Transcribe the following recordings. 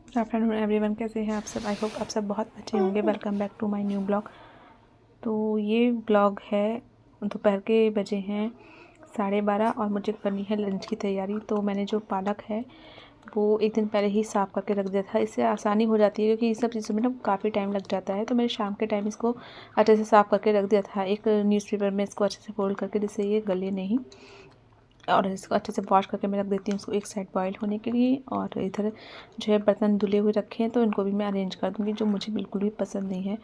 Good afternoon everyone, कैसे हैं आप सब। आई होप आप सब बहुत अच्छे होंगे। Welcome back to my new blog. तो ये ब्लॉग है, दोपहर के बजे हैं 12:30 और मुझे करनी है लंच की तैयारी। तो मैंने जो पालक है वो एक दिन पहले ही साफ़ करके रख दिया था। इससे आसानी हो जाती है क्योंकि इस सब चीज़ों में ना काफ़ी टाइम लग जाता है। तो मैंने शाम के टाइम इसको अच्छे से साफ़ करके रख दिया था एक न्यूज़पेपर में, इसको अच्छे से फोल्ड करके, जिससे ये गले नहीं। और इसको अच्छे से वॉश करके मैं रख देती हूँ इसको एक साइड बॉईल होने के लिए। और इधर जो है बर्तन धुले हुए रखे हैं तो इनको भी मैं अरेंज कर दूँगी, जो मुझे बिल्कुल भी पसंद नहीं है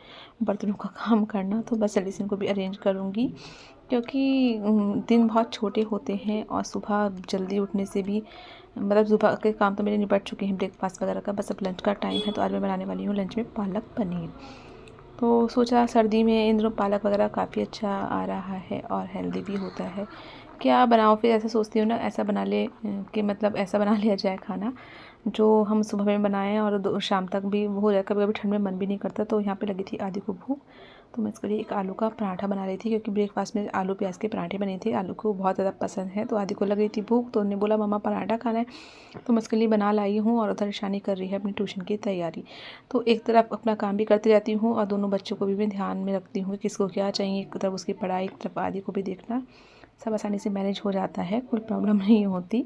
बर्तनों का काम करना। तो बस जल्दी से इनको भी अरेंज करूँगी क्योंकि दिन बहुत छोटे होते हैं और सुबह जल्दी उठने से भी मतलब सुबह के काम तो मेरे निपट चुके हैं, ब्रेकफास्ट वगैरह का। बस अब लंच का टाइम है। तो आज मैं बनाने वाली हूँ लंच में पालक पनीर। तो सोचा सर्दी में इन दिनों पालक वगैरह काफ़ी अच्छा आ रहा है और हेल्दी भी होता है। क्या बनाओ फिर, ऐसा सोचती हूँ ना, ऐसा बना ले कि मतलब ऐसा बना लिया जाए खाना जो हम सुबह में बनाएं और शाम तक भी हो जाए। कभी कभी ठंड में मन भी नहीं करता। तो यहाँ पे लगी थी आदि को भूख, तो मैं इसके लिए एक आलू का पराठा बना रही थी क्योंकि ब्रेकफास्ट में आलू प्याज के पराठे बने थे। आलू को बहुत ज़्यादा पसंद है। तो आदि को लग रही थी भूख, तो उन्होंने बोला मम्मा पराठा खाना है। तो मैं उसके लिए बना लाई हूँ और उधर ईशानी कर रही है अपनी ट्यूशन की तैयारी। तो एक तरफ अपना काम भी करती रहती हूँ और दोनों बच्चों को भी मैं ध्यान में रखती हूँ कि किसको क्या चाहिए। एक तरफ उसकी पढ़ाई, एक तरफ आदि को भी देखना, सब आसानी से मैनेज हो जाता है, कोई प्रॉब्लम नहीं होती।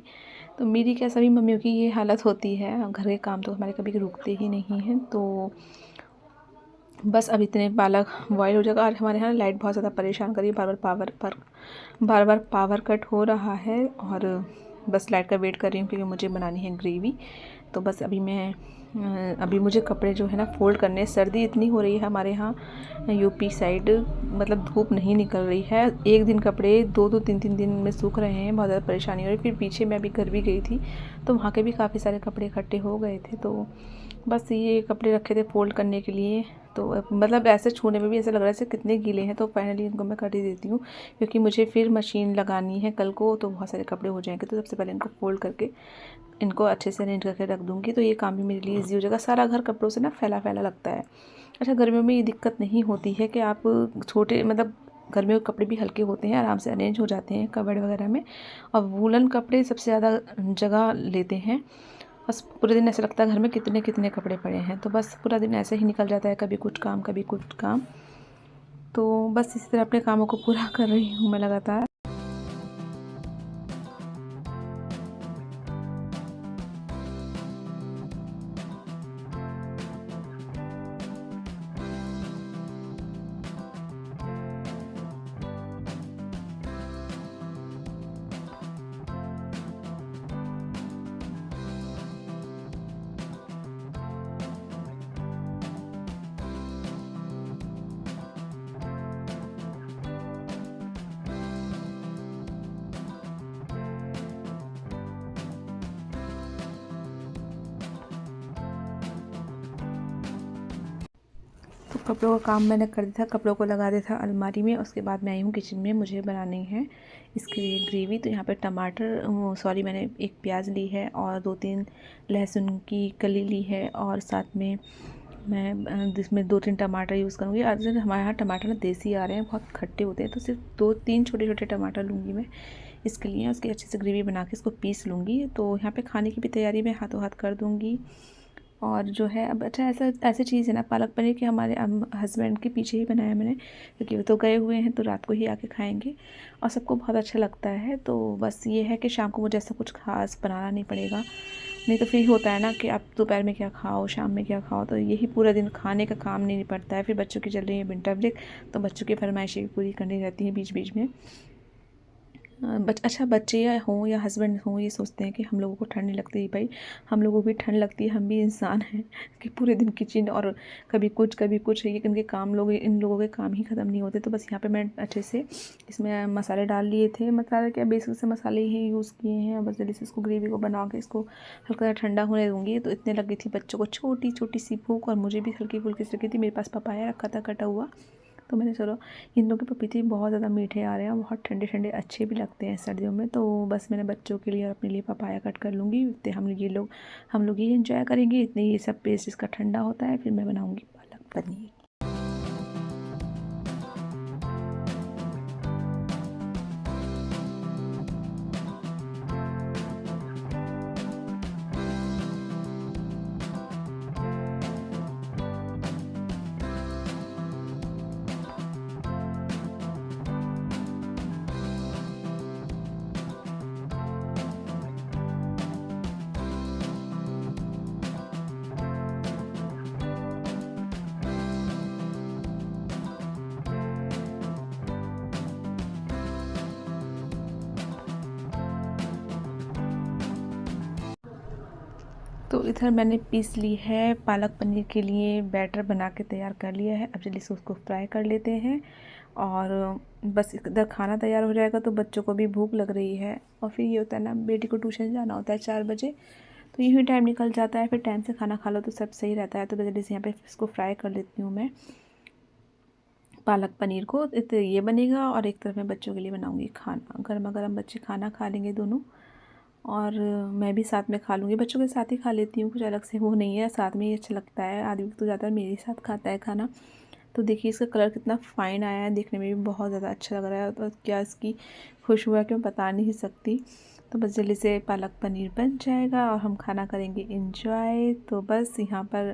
तो मेरी क्या, सभी मम्मियों की ये हालत होती है। घर के काम तो हमारे कभी रुकते ही नहीं हैं। तो बस अब इतने पालक बॉयल हो जाएगा। और हमारे यहाँ लाइट बहुत ज़्यादा परेशान करी, बार बार पावर कट हो रहा है। और बस लाइट का वेट कर रही हूँ क्योंकि मुझे बनानी है ग्रेवी। तो बस अभी मुझे कपड़े जो है ना फोल्ड करने। सर्दी इतनी हो रही है हमारे यहाँ यूपी साइड, मतलब धूप नहीं निकल रही है। एक दिन कपड़े दो दो तीन तीन दिन में सूख रहे हैं, बहुत ज़्यादा परेशानी हो रही है। फिर पीछे मैं अभी घर भी गई थी तो वहाँ के भी काफ़ी सारे कपड़े इकट्ठे हो गए थे। तो बस ये कपड़े रखे थे फोल्ड करने के लिए। तो मतलब ऐसे छूने में भी ऐसा लग रहा है जैसे कितने गीले हैं। तो फाइनली इनको मैं कर ही देती हूँ क्योंकि मुझे फिर मशीन लगानी है कल को, तो बहुत सारे कपड़े हो जाएंगे। तो सबसे पहले इनको फोल्ड करके इनको अच्छे से अरेंज करके रख दूँगी। तो ये काम भी मेरे लिए ईजी हो जाएगा। सारा घर कपड़ों से ना फैला फैला लगता है। अच्छा, गर्मियों में ये दिक्कत नहीं होती है कि आप छोटे, मतलब गर्मियों के कपड़े भी हल्के होते हैं, आराम से अरेंज हो जाते हैं कबर्ड वगैरह में। और वूलन कपड़े सबसे ज़्यादा जगह लेते हैं। बस पूरे दिन ऐसा लगता है घर में कितने कितने कपड़े पड़े हैं। तो बस पूरा दिन ऐसे ही निकल जाता है, कभी कुछ काम कभी कुछ काम। तो बस इसी तरह अपने कामों को पूरा कर रही हूँ मैं लगातार। तो कपड़ों का काम मैंने कर दिया था, कपड़ों को लगा दिया था अलमारी में। उसके बाद मैं आई हूँ किचन में, मुझे बनानी है इसके लिए ग्रेवी। तो यहाँ पे टमाटर, सॉरी, मैंने एक प्याज ली है और 2-3 लहसुन की कली ली है। और साथ में मैं जिसमें 2-3 टमाटर यूज़ करूँगी। आज हमारे यहाँ टमाटर ना देसी आ रहे हैं, बहुत खट्टे होते हैं। तो सिर्फ 2-3 छोटे छोटे टमाटर लूँगी मैं इसके लिए। उसकी अच्छे से ग्रेवी बना के इसको पीस लूँगी। तो यहाँ पे खाने की भी तैयारी मैं हाथों हाथ कर दूँगी। और जो है अब, अच्छा, ऐसी चीज़ है ना पालक पनीर कि हमारे हस्बैंड के पीछे ही बनाया मैंने क्योंकि वो तो गए हुए हैं, तो रात को ही आके खाएंगे और सबको बहुत अच्छा लगता है। तो बस ये है कि शाम को मुझे ऐसा कुछ खास बनाना नहीं पड़ेगा। नहीं तो फिर होता है ना कि आप दोपहर में क्या खाओ, शाम में क्या खाओ, तो यही पूरा दिन खाने का काम नहीं निपटता है। फिर बच्चों की चल रही है विंटर ब्रेक, तो बच्चों की फरमाइशें भी पूरी करनी रहती हैं बीच बीच में। अच्छा, बच्चे या हों या हस्बैंड हों, ये सोचते हैं कि हम लोगों को ठंड नहीं लगती। भाई, हम लोगों को भी ठंड लगती है, हम भी इंसान हैं कि पूरे दिन किचन और कभी कुछ ये इनके काम, इन लोगों के काम ही ख़त्म नहीं होते। तो बस यहाँ पे मैं अच्छे से इसमें मसाले डाल लिए थे। मसाले क्या, बेसिक से मसाले ही यूज़ किए हैं। बस जल्दी से इसको ग्रेवी को बना के इसको हल्का ठंडा होने दूँगी। तो इतने लगी थी बच्चों को छोटी छोटी सी भूख और मुझे भी हल्की फुल्की सी लगी थी। मेरे पास पपाया रखा था कटा हुआ, तो मैंने चलो, इन लोगों के पपीते बहुत ज़्यादा मीठे आ रहे हैं, बहुत ठंडे ठंडे अच्छे भी लगते हैं सर्दियों में। तो बस मैंने बच्चों के लिए और अपने लिए पपाया कट कर लूँगी। इतने हम लोग ये एंजॉय करेंगे। इतने ये सब पेस्ट इसका ठंडा होता है, फिर मैं बनाऊँगी पालक पनीर। तो इधर मैंने पीस ली है पालक पनीर के लिए, बैटर बना के तैयार कर लिया है। अब जल्दी से उसको फ्राई कर लेते हैं और बस इधर खाना तैयार हो जाएगा तो बच्चों को भी भूख लग रही है। और फिर ये होता है ना, बेटी को ट्यूशन जाना होता है 4 बजे, तो यूँ ही टाइम निकल जाता है। फिर टाइम से खाना खा लो तो सब सही रहता है। तो जल्दी से यहाँ पे इसको फ्राई कर लेती हूँ मैं पालक पनीर को। तो ये बनेगा और एक तरफ मैं बच्चों के लिए बनाऊँगी खाना। गर्मा गर्म बच्चे खाना खा लेंगे दोनों, और मैं भी साथ में खा लूँगी। बच्चों के साथ ही खा लेती हूँ, कुछ अलग से वो नहीं है, साथ में ही अच्छा लगता है। आदमी तो ज़्यादा मेरे साथ खाता है खाना। तो देखिए इसका कलर कितना फ़ाइन आया है, देखने में भी बहुत ज़्यादा अच्छा लग रहा है। तो क्या इसकी खुशबू है कि मैं बता नहीं सकती। तो बस जल्दी से पालक पनीर बन जाएगा और हम खाना करेंगे इंजॉय। तो बस यहाँ पर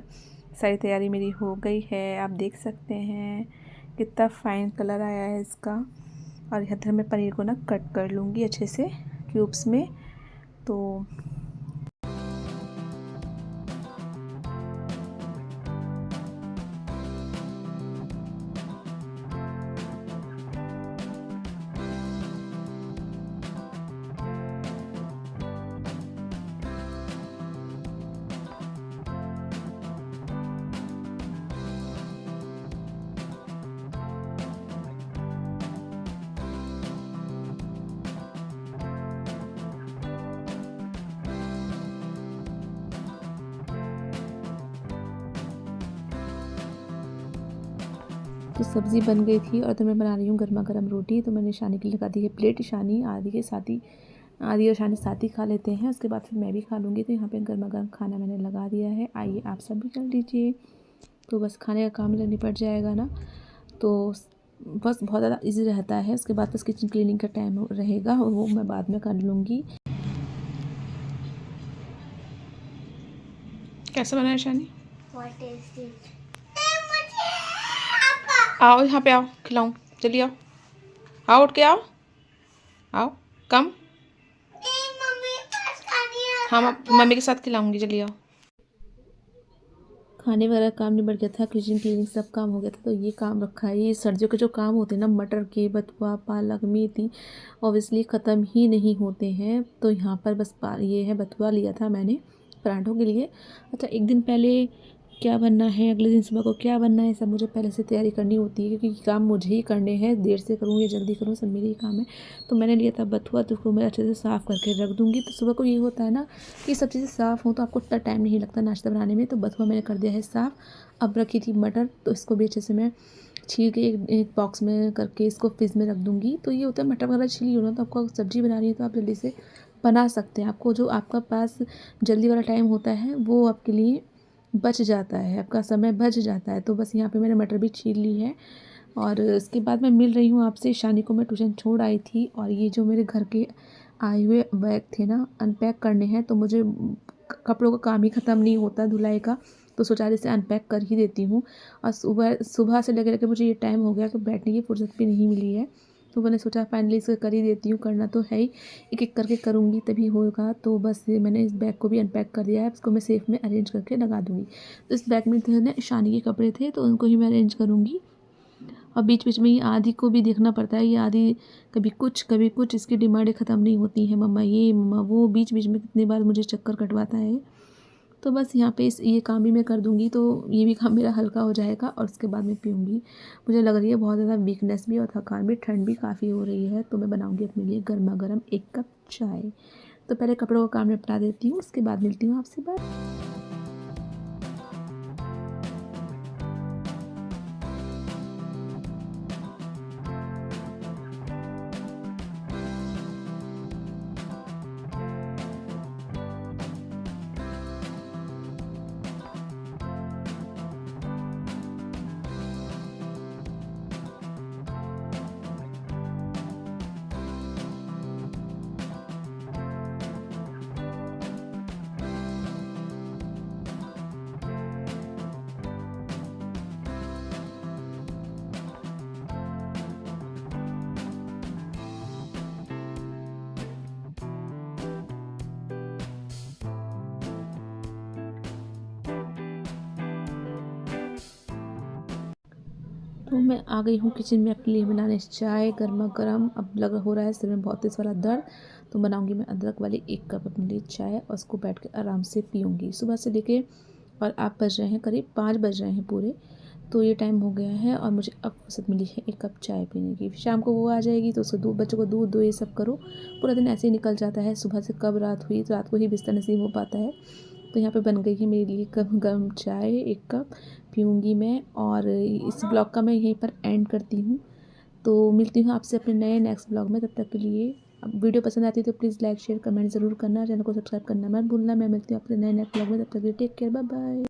सारी तैयारी मेरी हो गई है, आप देख सकते हैं कितना फ़ाइन कलर आया है इसका। और इधर मैं पनीर को ना कट कर लूँगी अच्छे से क्यूब्स में। तो सब्ज़ी बन गई थी और तो मैं बना रही हूँ गर्मा गर्म रोटी। तो मैंने शानी के लिए लगा दी है प्लेट। शानी आदि के साथ ही, आदि और शानी साथ ही खा लेते हैं, उसके बाद फिर मैं भी खा लूँगी। तो यहाँ पे गर्मा गर्म खाना मैंने लगा दिया है, आइए आप सब भी कर लीजिए। तो बस खाने का काम मेरा निपट जाएगा ना, तो बस बहुत ज़्यादा ईजी रहता है। उसके बाद बस किचन क्लीनिंग का टाइम रहेगा, वो मैं बाद में कर लूँगी। कैसा बना है शानी? आओ यहाँ पे आओ, खिलाऊं, चलिए आओ, आओ उठ के आओ, आओ कम। हाँ मम्मी के साथ खिलाऊंगी, चलिए आओ। खाने वगैरह काम निबट गया था, किचन क्लीनिंग सब काम हो गया था। तो ये काम रखा है, ये सर्दियों के जो काम होते हैं ना, मटर के, बथुआ, पालक, मेथी, ऑब्वियसली ख़त्म ही नहीं होते हैं। तो यहाँ पर बस ये है, बथुआ लिया था मैंने पराठों के लिए। अच्छा, एक दिन पहले क्या बनना है, अगले दिन सुबह को क्या बनना है, सब मुझे पहले से तैयारी करनी होती है, क्योंकि काम मुझे ही करने हैं। देर से करूँ या जल्दी करूँ, सब मेरे ही काम है। तो मैंने लिया था बथुआ, तो उसको मैं अच्छे से साफ़ करके रख दूँगी। तो सुबह को ये होता है ना कि सब चीज़ें साफ़ हों तो आपको उतना टाइम नहीं लगता नाश्ता बनाने में। तो बथुआ मैंने कर दिया है साफ़। अब रखी थी मटर, तो इसको भी अच्छे से मैं छील के एक बॉक्स में करके इसको फ्रिज में रख दूँगी। तो ये होता है, मटर वगैरह छीली हो ना, तो आपको सब्ज़ी बनानी है तो आप जल्दी से बना सकते हैं। आपको जो आपका पास जल्दी वाला टाइम होता है वो आपके लिए बच जाता है, आपका समय बच जाता है। तो बस यहाँ पे मैंने मटर भी छील ली है। और उसके बाद मैं मिल रही हूँ आपसे। शानी को मैं ट्यूशन छोड़ आई थी, और ये जो मेरे घर के आए हुए बैग थे ना, अनपैक करने हैं। तो मुझे कपड़ों का काम ही ख़त्म नहीं होता धुलाई का, तो सोचा इसे अनपैक कर ही देती हूँ। और सुबह से लगे मुझे ये टाइम हो गया कि बैठने की फुर्सत भी नहीं मिली है। तो मैंने सोचा फाइनली इसे कर ही देती हूँ, करना तो है ही, एक एक करके करूँगी तभी होगा। तो बस ये मैंने इस बैग को भी अनपैक कर दिया है, इसको मैं सेफ में अरेंज करके लगा दूँगी। तो इस बैग में थे ना शानी के कपड़े थे, तो उनको ही मैं अरेंज करूँगी। और बीच बीच में ये आदि को भी देखना पड़ता है, ये आदि कभी कुछ इसकी डिमांडें ख़त्म नहीं होती हैं, मम्मा ये मम्मा वो, बीच बीच में कितनी बार मुझे चक्कर कटवाता है। तो बस यहाँ पे ये काम भी मैं कर दूँगी, तो ये भी काम मेरा हल्का हो जाएगा। और उसके बाद मैं पीऊँगी। मुझे लग रही है बहुत ज़्यादा वीकनेस भी और थकान भी, ठंड भी काफ़ी हो रही है। तो मैं बनाऊँगी अपने लिए गर्मा गर्म 1 कप चाय। तो पहले कपड़ों का काम निपटा देती हूँ, उसके बाद मिलती हूँ आपसे बाय। तो मैं आ गई हूँ किचन में अपने लिए बनाने चाय गर्मा गर्म। अब लग हो रहा है सिर में बहुत तेज़ वाला दर्द, तो बनाऊँगी मैं अदरक वाली 1 कप अपने लिए चाय और उसको बैठ के आराम से पीऊँगी सुबह से लेके। और आप बज रहे हैं करीब 5 बज रहे हैं पूरे, तो ये टाइम हो गया है और मुझे अब फुर्सत मिली है 1 कप चाय पीने की। शाम को वो आ जाएगी तो उसको दूध, बच्चों को दूध दो, ये सब करो, पूरा दिन ऐसे ही निकल जाता है। सुबह से कब रात हुई, तो रात को ही बिस्तर नसीब हो पाता है। तो यहाँ पे बन गई है मेरे लिए गर्म गर्म चाय, 1 कप पीऊँगी मैं। और इस ब्लॉग का मैं यहीं पर एंड करती हूँ। तो मिलती हूँ आपसे अपने नए नेक्स्ट ब्लॉग में। तब तक के लिए, अब वीडियो पसंद आती है तो प्लीज़ लाइक शेयर कमेंट ज़रूर करना, चैनल को सब्सक्राइब करना मत भूलना। मैं मिलती हूँ अपने नए नेक्स्ट ब्लॉग में, तब तक के लिए टेक केयर, बाय बाय।